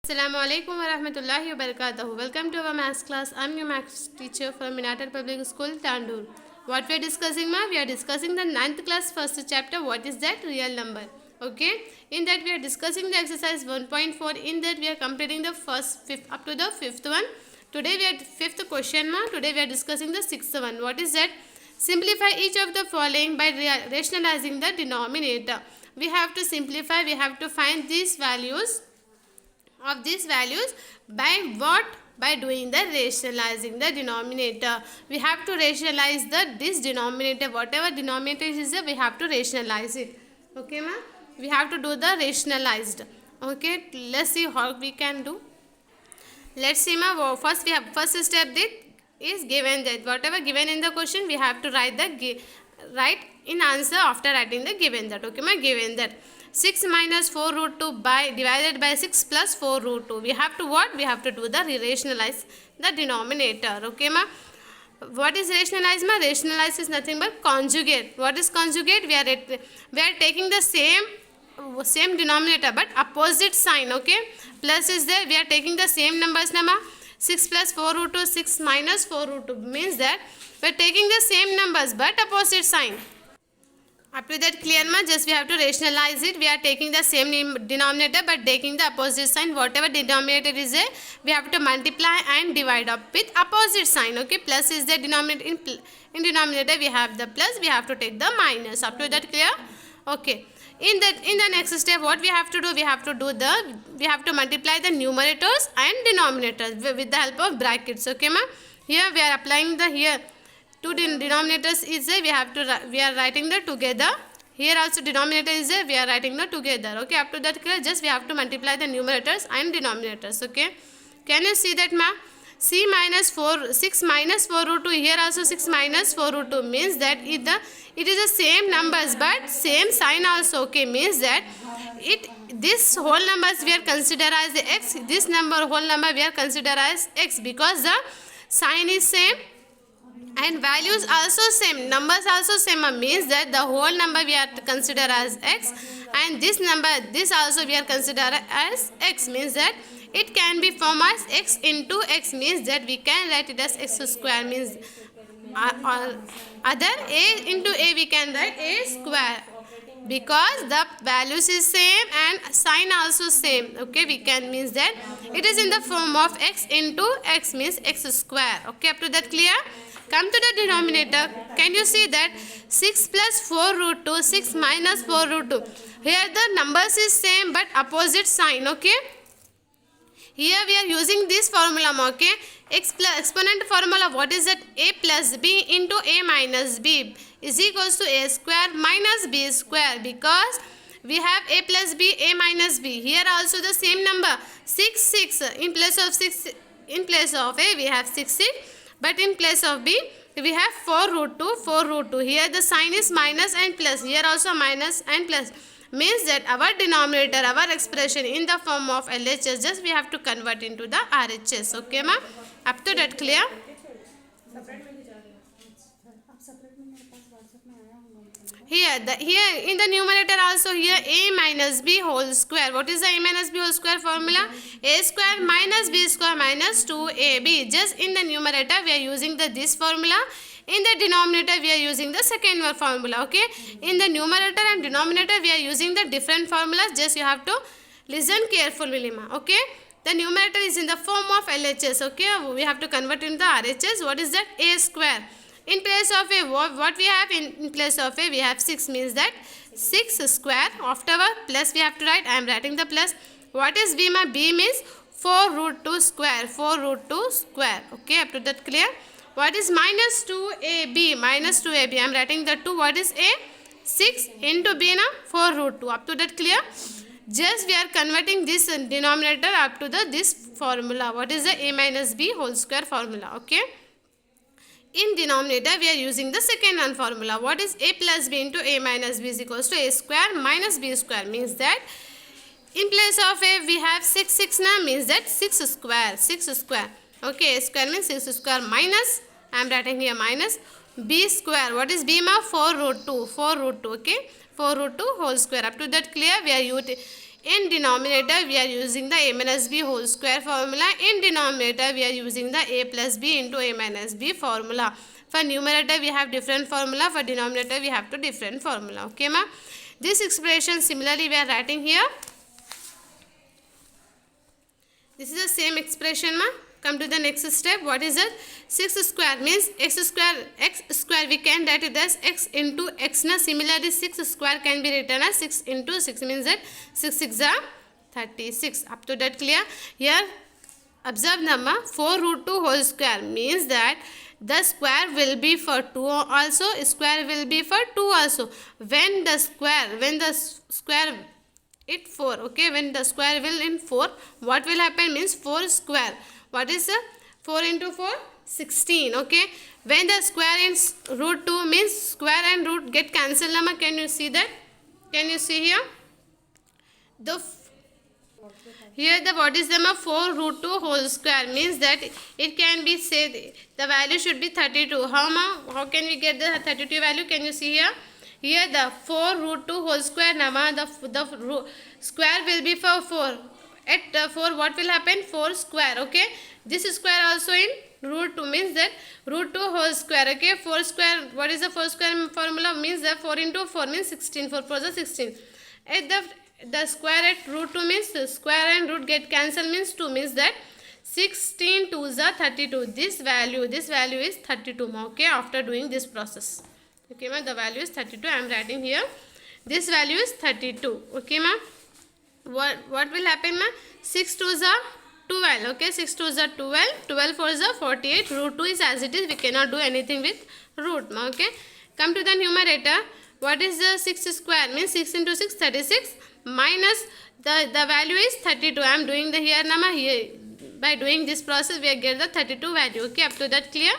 Assalamualaikum warahmatullahi wabarakatuh. Welcome to our maths class. I'm your maths teacher from Minatar Public School, Tandur. What we are discussing, ma? We are discussing the 9th class first chapter. What is that? Real number. Okay. In that we are discussing the exercise 1.4. In that we are completing the fifth up to the fifth one. Today we are fifth question, ma. Today we are discussing the sixth one. What is that? Simplify each of the following by rationalizing the denominator. We have to simplify. We have to find these values of these values by what? By doing the rationalizing the denominator. We have to rationalize this denominator. Whatever denominator is there, we have to rationalize it. Okay, ma? We have to do the rationalized. Okay, let's see how we can do. Let's see, ma. First step that is given that whatever given in the question, we have to write in answer after writing the given that. Okay, ma? Given that 6 minus 4 root 2 by divided by 6 plus 4 root 2. We have to what? We have to do the rationalize the denominator. Okay, ma? What is rationalize, ma? Rationalize is nothing but conjugate. What is conjugate? We are taking the same denominator but opposite sign. Okay, plus is there. We are taking the same numbers, ma. 6 plus 4 root 2, 6 minus 4 root 2 means that we are taking the same numbers but opposite sign. Up to that clear, ma? Just we have to rationalize it. We are taking the same denominator but taking the opposite sign. Whatever denominator is there, we have to multiply and divide up with opposite sign. Okay, plus is the denominator. In denominator we have the plus, we have to take the minus. Up to that clear? Okay. In the next step, what we have to do? We have to multiply the numerators and denominators with the help of brackets. Okay, ma? Here we are applying the two denominators is there, we are writing the together. Here also denominator is there, we are writing the together. Okay, up to that clear. Just we have to multiply the numerators and denominators. Okay, can you see that, ma? 6 minus 4 root 2. Here also 6 minus 4 root 2 means that it is the same numbers but same sign also. Okay, means that this whole numbers we are consider as x. This whole number we are consider as x because the sign is same and values also same, numbers also same, means that the whole number we are to consider as x and this also we are consider as x, means that it can be formed as x into x, means that we can write it as x square, means other a into a we can write a square because the values is same and sign also same. Okay, we can means that it is in the form of x into x, means x square. Okay, up to that clear? Come to the denominator. Can you see that 6 plus 4 root 2, 6 minus 4 root 2. Here the numbers is same but opposite sign. Okay. Here we are using this formula. Okay. Exponent formula. What is that? A plus b into a minus b is equals to a square minus b square because we have a plus b, a minus b. Here also the same number 6. In place of a we have 6. But in place of b, we have 4 root 2. Here the sign is minus and plus. Here also minus and plus. Means that our denominator, our expression in the form of LHS, just we have to convert into the RHS. Okay, ma? Up to that clear? Here in the numerator also here a minus b whole square. What is the a minus b whole square formula? A square minus b square minus 2ab. Just in the numerator we are using this formula. In the denominator we are using the second formula. Okay. In the numerator and denominator we are using the different formulas. Just you have to listen carefully, ma. Okay. The numerator is in the form of LHS. Okay. We have to convert into the RHS. What is that? A square. In place of a, what we have in place of a, we have 6, means that 6 square. Afterward, plus we have to write. I am writing the plus. What is b, ma? B means 4 root 2 square. 4 root 2 square. Okay, up to that clear? What is minus 2ab? Minus 2ab. I am writing the 2. What is a? 6 into b, na? 4 root 2. Up to that clear? Just we are converting this denominator up to this formula. What is the a minus b whole square formula? Okay. In denominator, we are using the second one formula. What is a plus b into a minus b is equals to a square minus b square, means that in place of a we have 6 now, means that 6 square. Okay, a square means 6 square minus, I am writing here minus b square. What is b, ma? 4 root 2. Okay, 4 root 2 whole square. Up to that clear? We are In denominator we are using the a minus b whole square formula. In denominator we are using the a plus b into a minus b formula. For numerator we have different formula, for denominator we have to different formula. Okay ma. This expression similarly we are writing here. This is the same expression ma. Come to the next step. What is it? 6 square means x square we can write it as x into x na. Similarly 6 square can be written as 6 into 6 means that 6 6 are 36. Up to that clear? Here observe number 4 root 2 whole square means that the square will be for 2 also, square will be for 2 also. When the square it 4, okay, when the square will in 4, what will happen means 4 square. What is the 4 into 4? 16, okay. When the square is root 2 means square and root get cancelled. Nama, can you see that? Can you see here? Here the what is the 4 root 2 whole square means that it can be said the value should be 32. How can we get the 32 value? Can you see here? Here the 4 root 2 whole square nama, the square will be for 4. At 4 what will happen? 4 square, okay. This square also in root 2 means that root 2 whole square, okay. 4 square, what is the 4 square formula? Means that 4 into 4 means 16. 4 4 is 16. At the square at root 2 means square and root get cancelled means 2 means that 16 2 is 32. This value is 32 okay, after doing this process. Okay ma, the value is 32. I am writing here. This value is 32. Okay ma. What will happen ma? 6 2 is 12. Okay, 6 2 is 12. 12 4 is 48. Root 2 is as it is. We cannot do anything with root ma. Okay. Come to the numerator. What is the 6 square? Means 6 into 6 36 minus the value is 32. I am doing the here nama. Here by doing this process we get the 32 value. Okay, up to that clear?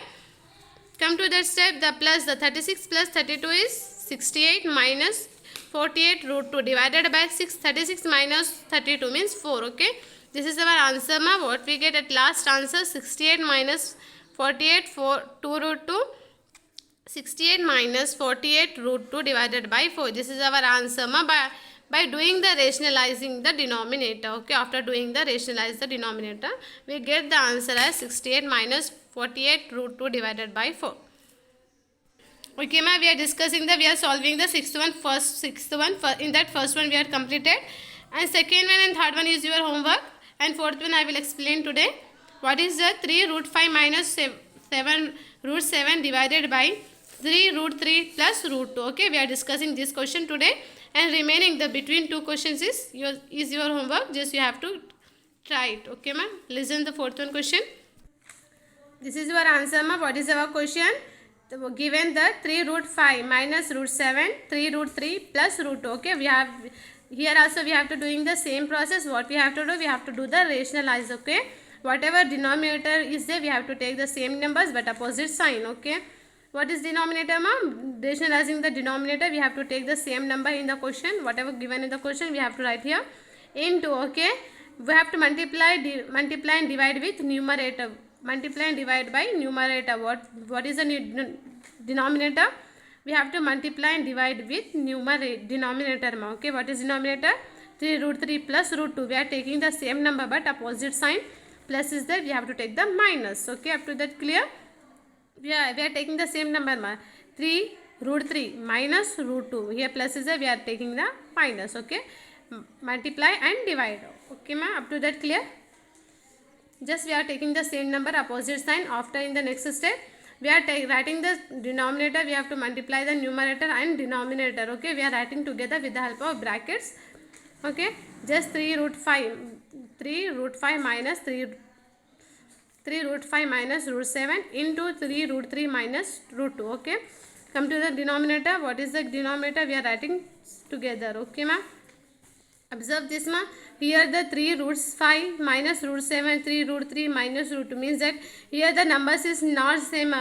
Come to that step. The plus the 36 plus 32 is 68 minus 48 root 2 divided by 6. 36 minus 32 means 4. Okay, this is our answer ma. What we get at last answer? 68 minus 48 2 root 2. 68 minus 48 root 2 divided by 4. This is our answer ma. By doing the rationalizing the denominator, okay, after doing the rationalize the denominator, we get the answer as 68 minus 48 root 2 divided by 4. Okay ma, we are discussing we are solving the sixth one. In that first one we are completed, and second one and third one is your homework, and fourth one I will explain today. What is the 3 root 5 minus 7 root 7 divided by 3 root 3 plus root 2. Okay, we are discussing this question today, and remaining the between two questions is your homework. Just you have to try it. Okay ma, listen the fourth one question. This is your answer ma. What is our question? Given the 3 root 5 minus root 7, 3 root 3 plus root 2. Okay, we have here also we have to doing the same process. What we have to do? We have to do the rationalize. Okay, whatever denominator is there, we have to take the same numbers but opposite sign. Okay, what is denominator ma? Rationalizing the denominator, we have to take the same number in the question. Whatever given in the question, we have to write here into. Okay, we have to multiply and divide with numerator. Multiply and divide by numerator. What is the denominator? We have to multiply and divide with denominator. Okay, what is denominator? 3 root 3 plus root 2. We are taking the same number but opposite sign. Plus is there, we have to take the minus. Okay, up to that clear? We are taking the same number. 3 root 3 minus root 2. Here plus is there, we are taking the minus. Okay, multiply and divide. Okay ma, up to that clear? Just we are taking the same number opposite sign. After in the next step we are writing the denominator, we have to multiply the numerator and denominator. Okay, we are writing together with the help of brackets. Okay, just 3 root 5 minus 3 root 5 minus root 7 into 3 root 3 minus root 2. Okay, come to the denominator. What is the denominator? We are writing together. Okay ma, observe this ma. Here the 3 root 5 minus root 7, 3 root 3 minus root 2 means that here the numbers is not same.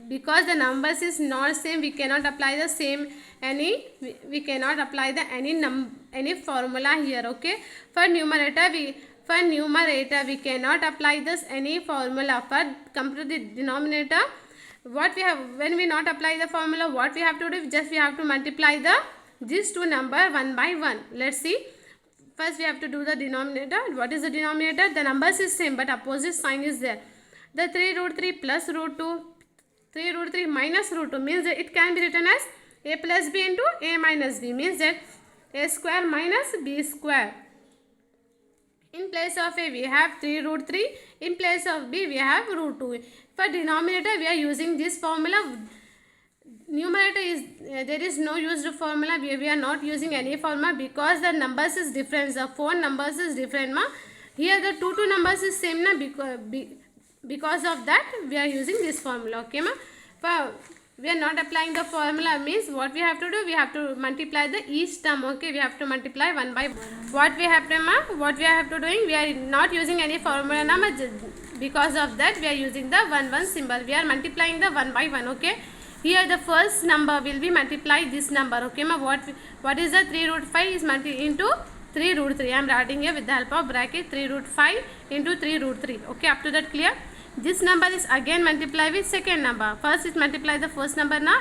Because the numbers is not same, we cannot apply the same we cannot apply the any formula here. Okay, for numerator we cannot apply this any formula. For come to the denominator, what we have, when we not apply the formula, what we have to do? Just we have to multiply these two number one by one. Let's see. First we have to do the denominator. What is the denominator? The numbers is same but opposite sign is there. The 3 root 3 plus root 2, 3 root 3 minus root 2 means that it can be written as a plus b into a minus b, means that a square minus b square. In place of a we have 3 root 3, in place of b we have root 2. For denominator we are using this formula. Numerator is there is no used formula. We are not using any formula because the numbers is different. The 4 numbers is different ma. Here the 2 numbers is same na, because of that we are using this formula. Okay ma. For we are not applying the formula means what we have to do, we have to multiply the each term. Okay, we have to multiply 1 by 1. What we have to doing, we are not using any formula na, because of that we are using the 1 1 symbol. We are multiplying the 1 by 1. Okay, here the first number will be multiply this number. Okay ma. What is the 3 root 5 is into 3 root 3. I am writing here with the help of bracket 3 root 5 into 3 root 3. Okay, up to that clear? This number is again multiply with second number. First is multiply the first number na,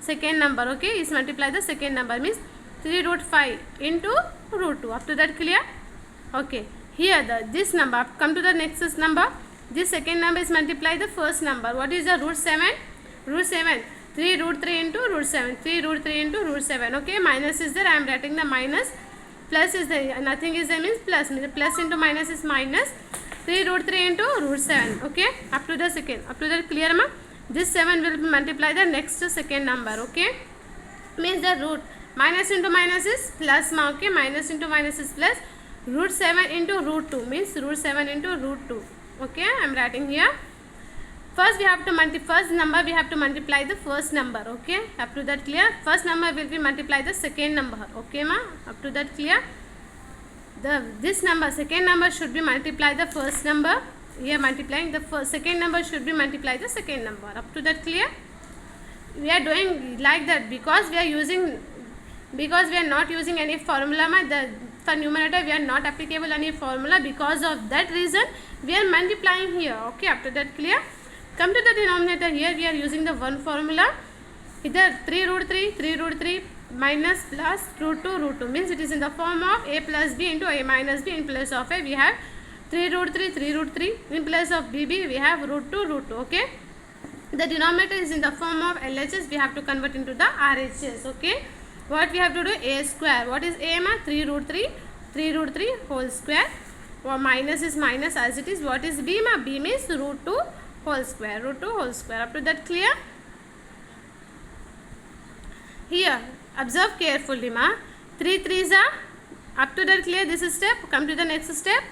second number. Okay, is multiply the second number means 3 root 5 into root 2. Up to that clear? Okay, here this number, come to the next number. This second number is multiply the first number. What is the root 7? Root 7, 3 root 3 into root 7, 3 root 3 into root 7. Okay, minus is there, I am writing the minus. Plus is there, nothing is there means plus into minus is minus. 3 root 3 into root 7. Okay, up to the second, up to the clear ma. This 7 will multiply the next second number. Okay, means the root minus into minus is plus ma. Okay, minus into minus is plus. Root 7 into root 2 means root 7 into root 2. Okay, I am writing here. First we have to first number we have to multiply the first number. Okay, up to that clear? First number will be multiply the second number. Okay ma, up to that clear? This number, second number should be multiply the first number. Here multiplying the second number should be multiply the second number. Up to that clear? We are doing like that because we are not using any formula. For numerator we are not applicable any formula. Because of that reason we are multiplying here. Okay, up to that clear? Come to the denominator. Here we are using the one formula. Either 3 root 3 minus plus root 2 means it is in the form of a plus b into a minus b. In place of a we have 3 root 3. In place of bb we have root 2. Okay, the denominator is in the form of LHS. We have to convert into the RHS. Okay, what we have to do, a square. What is a ma? 3 root 3 whole square, or minus is minus as it is. What is b ma? B means root 2 whole square. Up to that clear? Here observe carefully ma. 3 3s are, up to that clear this step. Come to the next step.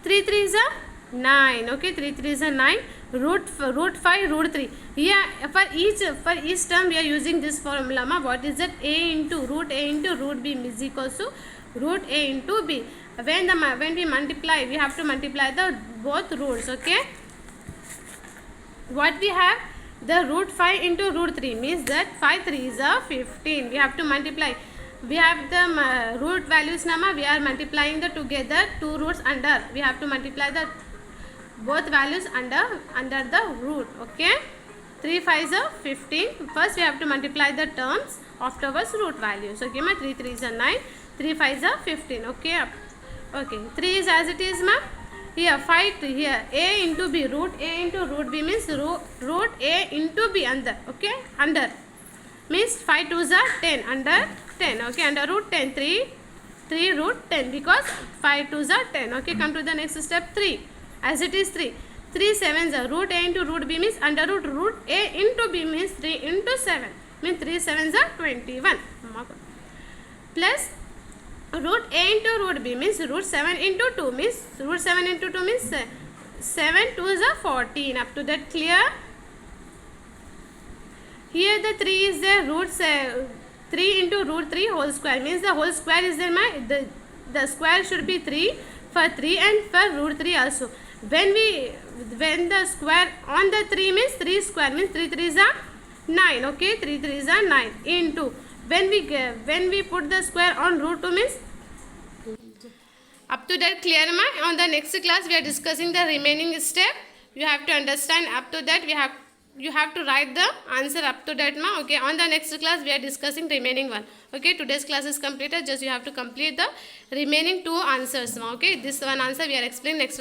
3 3s are 9. Okay, 3 3s are 9. Root 5 root 3. Here for each term we are using this formula ma. What is that? A into root b is equals to root a into b. When we multiply, we have to multiply the both roots. Okay, what we have, the root 5 into root 3 means that 5 3s are 15. We have to multiply. We have the root values nama. We are multiplying the together 2 roots under. We have to multiply the both values under the root. Okay, 3 5s are 15. First we have to multiply the terms, afterwards root values. Okay ma, 3 3s are 9, 3 5s are 15. Okay, okay, 3 is as it is ma. Here 5 here a into b, root a into root b means root a into b under. Okay, under means 5 2s are 10, under 10. Okay, under root 10, 3 root 10 because 5 2s are 10. Okay, come to the next step. 3 as it is 3 7s are root a into root b means under root a into b means 3 into 7 means 3 7s are 21 plus root a into root b means root 7 into 2 means root 7 into 2 means 7 2s are 14. Up to that clear? Here the 3 is there, root 3 into root 3 whole square means the whole square is there. The square should be 3 for 3 and for root 3 also. When the square on the 3 means 3 square means 3 3s are 9. Okay, 3 3s are 9 into when we put the square on root 2 means. Up to that clear ma? On the next class we are discussing the remaining step. You have to understand. Up to that we have you have to write the answer up to that, ma. Okay, on the next class we are discussing remaining one. Okay, today's class is completed, just you have to complete the remaining two answers, ma. Okay, this one answer we are explaining next